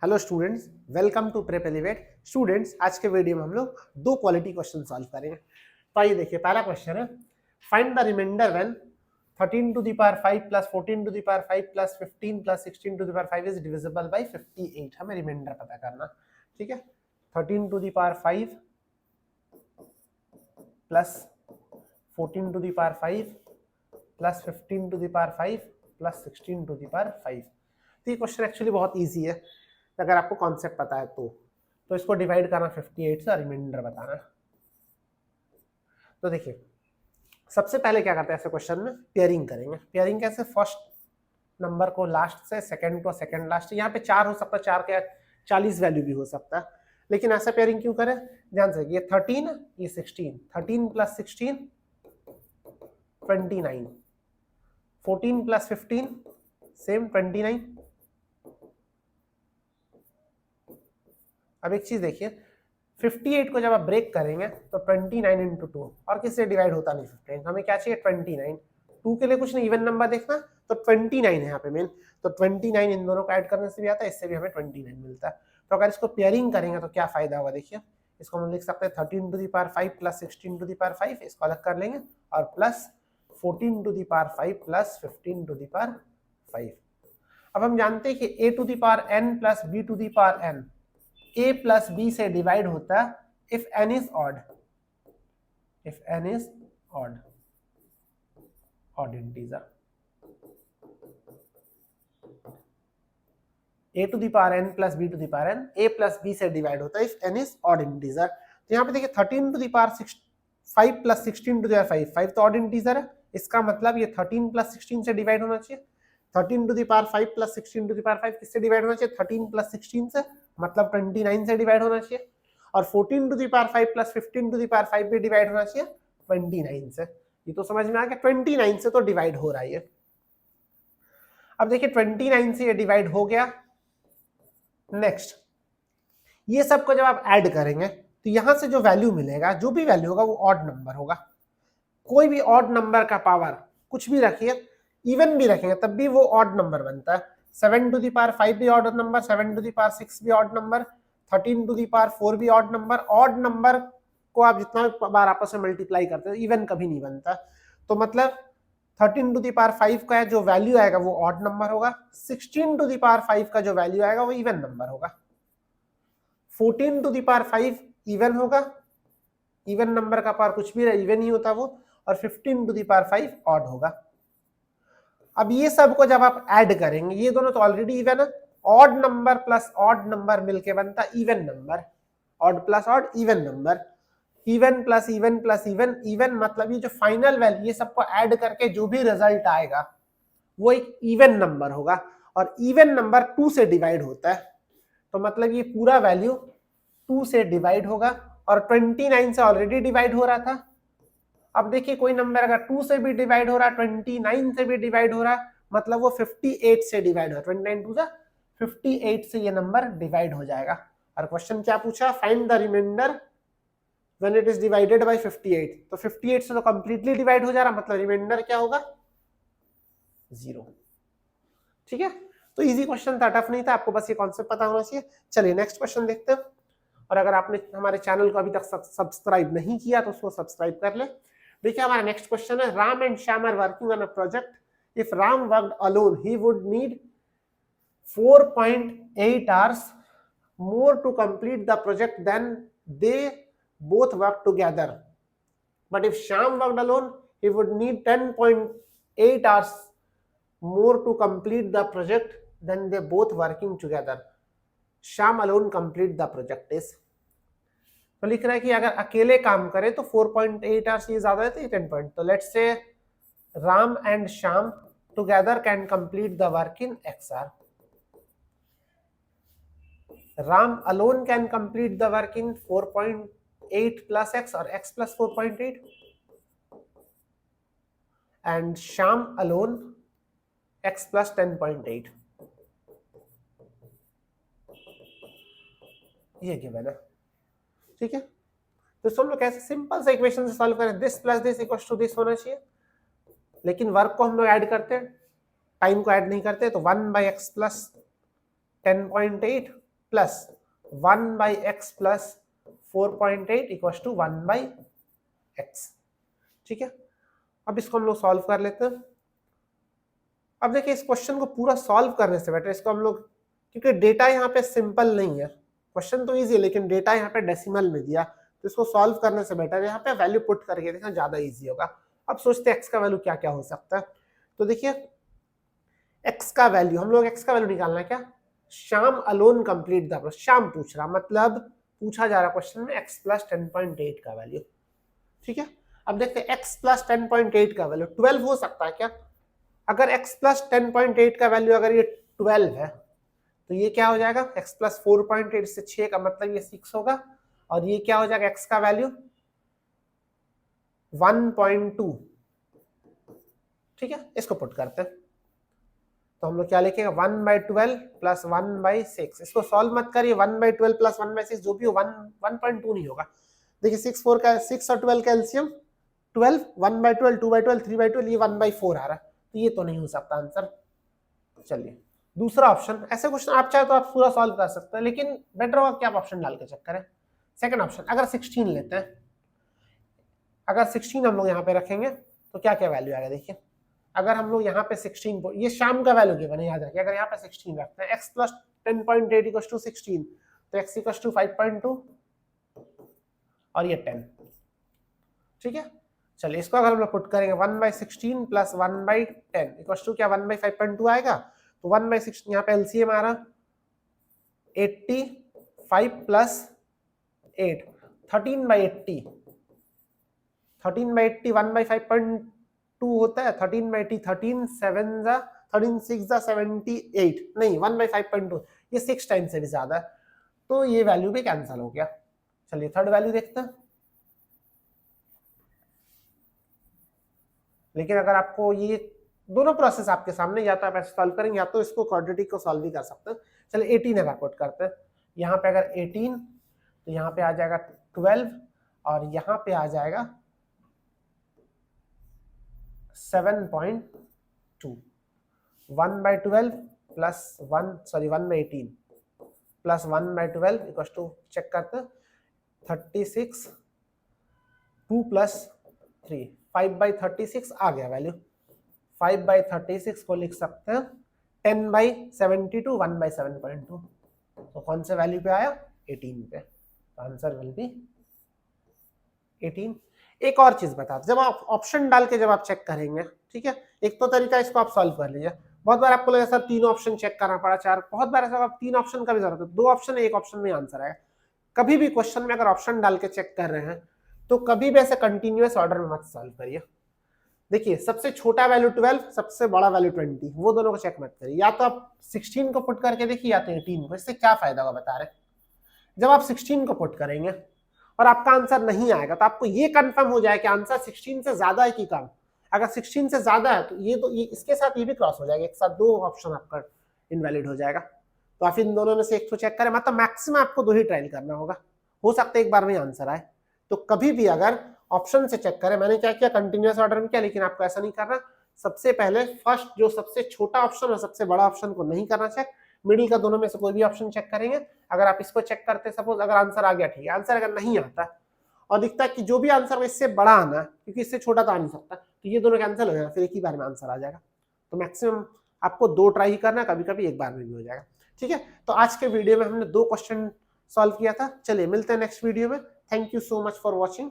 Hello students, welcome to prep elevate. Students, आज के video में हम लोग दो क्वालिटी क्वेश्चन सॉल्व करेंगे। तो आइए देखिए, पहला क्वेश्चन है find the remainder when 13 to the power 5 plus 14 to the power 5 plus 15 plus 16 to the power 5 is divisible by 58। हमें रिमाइंडर पता करना, ठीक है। 13 to the power 5 plus 14 to the power 5 plus 15 to the power 5 plus 16 to the power 5। तो ये question actually बहुत easy है अगर आपको कॉन्सेप्ट पता है तो इसको डिवाइड करना 58 से और रिमाइंडर बताना। तो देखिए, सबसे पहले क्या करते हैं ऐसे क्वेश्चन में, पेयरिंग करेंगे। पेयरिंग कैसे? फर्स्ट नंबर को लास्ट से, सेकंड को सेकंड लास्ट। यहाँ पे 4 हो सकता है, 4 के 40 वैल्यू भी हो सकता है, लेकिन ऐसा पेयरिंग क्यों करें? ध्यान से, ये 13 ये 16, 13 प्लस 16 29, 14 प्लस 15 सेम 29। अब एक चीज देखिए, 58 को जब आप ब्रेक करेंगे तो 29 इंटू 2, और किससे डिवाइड होता नहीं 15, हमें क्या चाहिए 29। 2 के लिए कुछ नहीं, इवन नंबर देखना तो 29 है यहाँ पे मेन। तो 29 इन दोनों को ऐड करने से भी आता है, इससे भी हमें 29 मिलता है। तो अगर इसको पेयरिंग करेंगे तो क्या फायदा होगा? देखिए, इसको हम लिख सकते हैं 13 to the power 5 plus 16 to the power 5, इसको अलग कर लेंगे, और plus 14 to the power 5 plus 15 to the power 5। अब हम जानते हैं कि a to the power n plus b to the power n a plus b से डिवाइड होता है if n is odd, if n is odd, odd integer. a to the power n plus b to the power n, a plus b से divide होता है if n is odd integer. तो यहाँ पे देखिए 13 to the power 5 plus 16 to the power 5 तो odd integer है, इसका मतलब ये 13 प्लस 16 से डिवाइड होना चाहिए। 13 to the power 5 plus 16 to the power 5 किससे डिवाइड होना चाहिए? 13 प्लस 16 से, मतलब 29 से डिवाइड होना चाहिए। और 14 to the power 5 plus 15 to the power 5 भी डिवाइड होना चाहिए 29 से। ये तो समझ में आ गया, 29 से तो डिवाइड हो रहा है। अब देखिए 29 से ये डिवाइड हो गया। नेक्स्ट, ये सबको जब आप ऐड करेंगे तो यहां से जो वैल्यू मिलेगा, जो भी वैल्यू होगा वो ऑड नंबर होगा। कोई भी ऑड नंबर का पावर कुछ भी रखिए, इवन भी रखेंगे तब भी वो ऑड नंबर बनता है। 7 टू द पावर 5 भी odd number, 7 to the power 6 भी odd number, 13 to the power 4 भी ऑड नंबर। ऑड नंबर को आप जितना बार आपस में मल्टीप्लाई करते हैं, इवन कभी नहीं बनता। तो मतलब 13 टू द पावर 5 का जो वैल्यू आएगा वो ऑड नंबर होगा, 16 टू द पावर 5 का जो वैल्यू आएगा वो इवन नंबर होगा, 14 टू द पावर 5 इवन होगा, इवन नंबर का पावर कुछ भी इवन ही होता वो, और 15 टू द पावर 5 ऑड होगा। अब ये सब को जब आप ऐड करेंगे, ये दोनों तो ऑलरेडी इवन है, odd number plus odd number मिलके बनता even number, odd plus odd even number, even plus even plus even, even मतलब ये जो फाइनल वैल्यू, ये सबको ऐड करके जो भी रिजल्ट आएगा वो एक इवन नंबर होगा, और इवन नंबर 2 से डिवाइड होता है। तो मतलब ये पूरा वैल्यू 2 से डिवाइड होगा, और 29 से ऑलरेडी डिवाइड हो रहा था। अब देखिए, कोई नंबर अगर 2 से भी डिवाइड हो रहा है, 29 से भी डिवाइड हो रहा है, मतलब वो 58 से डिवाइड हो, 29 टू 58 से ये नंबर डिवाइड हो जाएगा। और क्वेश्चन क्या पूछा? Find the remainder when it is divided by 58। तो 58 से तो कंप्लीटली डिवाइड हो जा रहा, मतलब रिमाइंडर क्या होगा? 0। ठीक है, तो इजी क्वेश्चन था, टफ नहीं था, आपको बस ये कॉन्सेप्ट पता होना चाहिए। चलिए नेक्स्ट क्वेश्चन देखते हैं। और अगर आपने हमारे चैनल को अभी तक सब्सक्राइब नहीं किया तो उसको सब्सक्राइब कर ले। देखिए, हमारा नेक्स्ट क्वेश्चन है, Ram and Shyam are working on a project. If Ram worked alone he would need 4.8 hours more to complete the project than they both work together, but if Shyam worked alone he would need 10.8 hours more to complete the project than they both working together. Shyam alone complete the project is, तो लिख रहा है कि अगर अकेले काम करे तो 4.8 आवर्स ये ज्यादा है, तो ये 10 पॉइंट। तो let's say Ram and Shyam together can complete the work in x hour. Ram alone can complete the work in 4.8 plus x or x plus 4.8, and Shyam alone x plus 10.8. ये गिवन है, ठीक है। तो हम लोग कैसे सिंपल से इक्वेशन से सॉल्व करें, this plus this equals to this होना चाहिए, लेकिन वर्क को हम लोग ऐड करते हैं, टाइम को ऐड नहीं करते। तो 1 by x plus 10.8 plus 1/x plus 4.8 equals to 1/x। ठीक है, अब इसको हम लोग सॉल्व कर लेते हैं। अब देखिए इस क्वेश्चन को पूरा सॉल्व करने से बेटर इसको हम लोग, क्योंकि डेटा यहाँ पे सिंपल नहीं है, क्वेश्चन तो इजी है लेकिन डेटा यहाँ पे डेसिमल में दिया, तो इसको सॉल्व करने से बेटर यहाँ पे वैल्यू पुट करके देखना ज्यादा इजी होगा। अब सोचते हैं एक्स का वैल्यू क्या क्या हो सकता है। तो देखिए एक्स का वैल्यू, हम लोग एक्स का वैल्यू निकालना है क्या, Shyam alone complete the, Shyam पूछ रहा, मतलब पूछा जा रहा क्वेश्चन में एक्स प्लस 10.8 का वैल्यू। ठीक है, अब देखते हैं एक्स प्लस 10.8 का वैल्यू 12 हो सकता है क्या। अगर x प्लस 10.8 का वैल्यू अगर ये 12 है तो ये क्या हो जाएगा, x प्लस 4.8 से 6 का मतलब ये 6 होगा, और ये क्या हो जाएगा x का वैल्यू 1.2। ठीक है, इसको पुट करते हैं तो हम लोग क्या लिखेंगे 1/12 प्लस 1/6। इसको सॉल्व मत करिए, 1/12 प्लस 1/6 जो भी हो 1.2 नहीं होगा। देखिए 6 और 12 का एलसीएम 12, 1/12, 2/12, 3/12, ये 1/4 आ रहा है, तो ये तो नहीं हो सकता आंसर। चलिए दूसरा ऑप्शन, ऐसे क्वेश्चन आप चाहे तो आप पूरा सॉल्व कर सकते हैं, लेकिन बेटर होगा कि आप ऑप्शन डाल के चेक करें। सेकंड ऑप्शन, अगर 16 लेते हैं, अगर 16 हम लोग यहाँ पे रखेंगे तो क्या क्या वैल्यू आएगा। देखिए अगर हम लोग यहाँ पे 16, ये शाम का वैल्यू गिवन है याद रखिए, अगर यहाँ पे 16 रखते हैं x प्लस 10.8 इक्वल्स टू 16, तो x इक्वल्स टू 5.2 और ये 10। ठीक है, चलिए इसको अगर हम लोग पुट करेंगे 1/16 प्लस 1/10 इक्वल्स टू क्या 1/5.2 आएगा, तो 1/16 यहाँ पे एलसीएम आ रहा 85 प्लस 8 13/80, 13/80 1/5.2 होता है, 13/80 13 7 जा 13 6 जा 78, नहीं 1/5.2, ये 6 टाइम से भी ज्यादा है, तो ये वैल्यू भी कैंसिल हो गया। चलिए थर्ड वैल्यू देखते हैं। लेकिन अगर आपको ये दोनों प्रोसेस आपके सामने, या तो आप ऐसे सॉल्व करेंगे या तो इसको क्वाड्रेटिक को सॉल्व भी कर सकते हैं। चलिए 18 अगर पुट करते हैं, यहाँ पे अगर 18 तो यहाँ पे आ जाएगा 12 और यहाँ पे आ जाएगा 7.2, 1/12 plus 1/18 plus 1/12 equals to, check करते हैं 36, 2 प्लस 3 5/36 आ गया वैल्यू। 5/36 को लिख सकते हैं 10/72 1/7.2, तो कौन से वैल्यू पे आया 18 पे, तो आंसर विल बी 18। एक और चीज बता, जब आप ऑप्शन डाल के जब आप चेक करेंगे, ठीक है, एक तो तरीका इसको आप सॉल्व कर लीजिए, बहुत बार आपको लगा सर 3 ऑप्शन चेक करना पड़ा, 4, बहुत बार ऐसा 3 ऑप्शन का भी जरूरत है, 2 ऑप्शन है, 1 ऑप्शन में आंसर आएगा। कभी भी क्वेश्चन में अगर ऑप्शन डाल के चेक कर रहे हैं तो कभी भी ऐसे कंटिन्यूअस ऑर्डर में मत सॉल्व करिए। देखिए सबसे छोटा वैल्यू 12, सबसे बड़ा वैल्यू 20, वो दोनों को चेक मत करिए, या तो आप 16 को पुट करके देखिए या तो 18 को। इससे क्या फायदा होगा बता रहे, जब आप 16 को पुट करेंगे और आपका आंसर नहीं आएगा तो आपको ये कंफर्म हो जाए कि आंसर 16 से ज्यादा है कि कम। अगर 16 से ज्यादा है तो ये इसके साथ ये भी क्रॉस हो जाएगा, एक साथ 2 ऑप्शन आपका इनवैलिड हो जाएगा। तो आप इन दोनों में से एक तो चेक करें, मतलब मैक्सिमम आपको 2 ही ट्रायल करना होगा, हो सकता है एक बार में आंसर आए। तो कभी भी अगर ऑप्शन से चेक करें, मैंने क्या किया कंटिन्यूअस ऑर्डर में किया, लेकिन आपको ऐसा नहीं करना। सबसे पहले फर्स्ट जो सबसे छोटा ऑप्शन और सबसे बड़ा ऑप्शन को नहीं करना चेक, मिडिल का दोनों में से कोई भी ऑप्शन चेक करेंगे। अगर आप इसको चेक करते, सपोज अगर आंसर आ गया ठीक है, आंसर अगर नहीं आता और दिखता है कि जो भी आंसर इससे बड़ा आना है, क्योंकि इससे छोटा तो आ नहीं सकता, तो ये दोनों कैंसिल हो जाएगा, फिर एक ही बार में आंसर आ जाएगा। तो मैक्सिमम आपको 2 ट्राई ही करना, कभी कभी एक बार में भी हो जाएगा। ठीक है, तो आज के वीडियो में हमने 2 क्वेश्चन सॉल्व किया था। चलिए मिलते हैं नेक्स्ट वीडियो में। Thank you so much for watching.